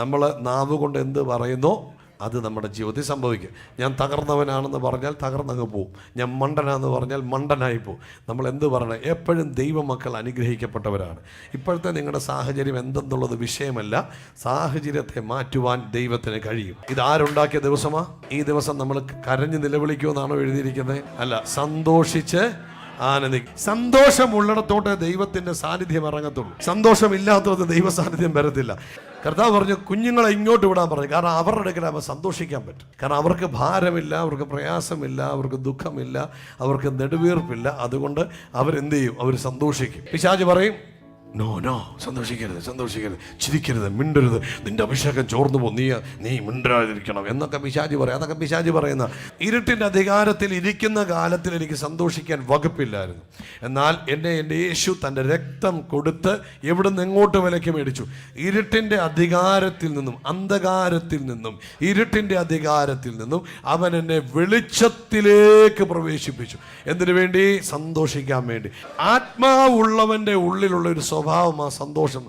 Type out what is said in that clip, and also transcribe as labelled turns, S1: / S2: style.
S1: നമ്മൾ നാവ് കൊണ്ട് എന്ത് പറയുന്നോ അത് നമ്മുടെ ജീവിതത്തിൽ സംഭവിക്കും. ഞാൻ തകർന്നവനാണെന്ന് പറഞ്ഞാൽ തകർന്നങ്ങ് പോവും. ഞാൻ മണ്ടനാണെന്ന് പറഞ്ഞാൽ മണ്ടനായി പോവും. നമ്മൾ എന്ത് പറയണം? എപ്പോഴും ദൈവമക്കൾ അനുഗ്രഹിക്കപ്പെട്ടവരാണ്. ഇപ്പോഴത്തെ നിങ്ങളുടെ സാഹചര്യം എന്തെന്നുള്ളത് വിഷയമല്ല. സാഹചര്യത്തെ മാറ്റുവാൻ ദൈവത്തിന് കഴിയും. ഇത് ആരുണ്ടാക്കിയ ദിവസമാണ്? ഈ ദിവസം നമ്മൾ കരഞ്ഞ് നിലവിളിക്കുമെന്നാണോ എഴുതിയിരിക്കുന്നത്? അല്ല, സന്തോഷിച്ച് ആനന്ദിക്കും. സന്തോഷമുള്ളിടത്തോട്ട് ദൈവത്തിന്റെ സാന്നിധ്യം ഇറങ്ങത്തുള്ളൂ. സന്തോഷമില്ലാത്തത് ദൈവ സാന്നിധ്യം വരത്തില്ല. കർത്താവ് പറഞ്ഞു കുഞ്ഞുങ്ങളെ ഇങ്ങോട്ട് വിടാൻ പറഞ്ഞു. കാരണം അവരുടെ അടുക്കലാകുമ്പോൾ സന്തോഷിക്കാൻ പറ്റും. കാരണം അവർക്ക് ഭാരമില്ല, അവർക്ക് പ്രയാസമില്ല, അവർക്ക് ദുഃഖമില്ല, അവർക്ക് നെടുവീർപ്പില്ല. അതുകൊണ്ട് അവരെന്ത് ചെയ്യും? അവർ സന്തോഷിക്കും. പിശാച് പറയും നോ നോ, സന്തോഷിക്കരുത്, സന്തോഷിക്കരുത്, ചിരിക്കരുത്, മിണ്ടരുത്, നിന്റെ അഭിഷേകം ചോർന്നു പോകും, നീ മിണ്ടാതിരിക്കണം എന്നൊക്കെ പിശാച് പറയും. അതൊക്കെ പിശാച് പറയുന്ന. ഇരുട്ടിൻ്റെ അധികാരത്തിൽ ഇരിക്കുന്ന കാലത്തിൽ എനിക്ക് സന്തോഷിക്കാൻ വകുപ്പില്ലായിരുന്നു. എന്നാൽ എൻ്റെ യേശു തൻ്റെ രക്തം കൊടുത്ത് എവിടുന്ന് എങ്ങോട്ട് വിലയ്ക്ക് മേടിച്ചു? ഇരുട്ടിൻ്റെ അധികാരത്തിൽ നിന്നും, അന്ധകാരത്തിൽ നിന്നും, ഇരുട്ടിൻ്റെ അധികാരത്തിൽ നിന്നും അവൻ എന്നെ വെളിച്ചത്തിലേക്ക് പ്രവേശിപ്പിച്ചു. എന്തിനു വേണ്ടി? സന്തോഷിക്കാൻ വേണ്ടി. ആത്മാവുള്ളവൻ്റെ ഉള്ളിലുള്ള ഒരു സ്വഭാവം ആ സന്തോഷം.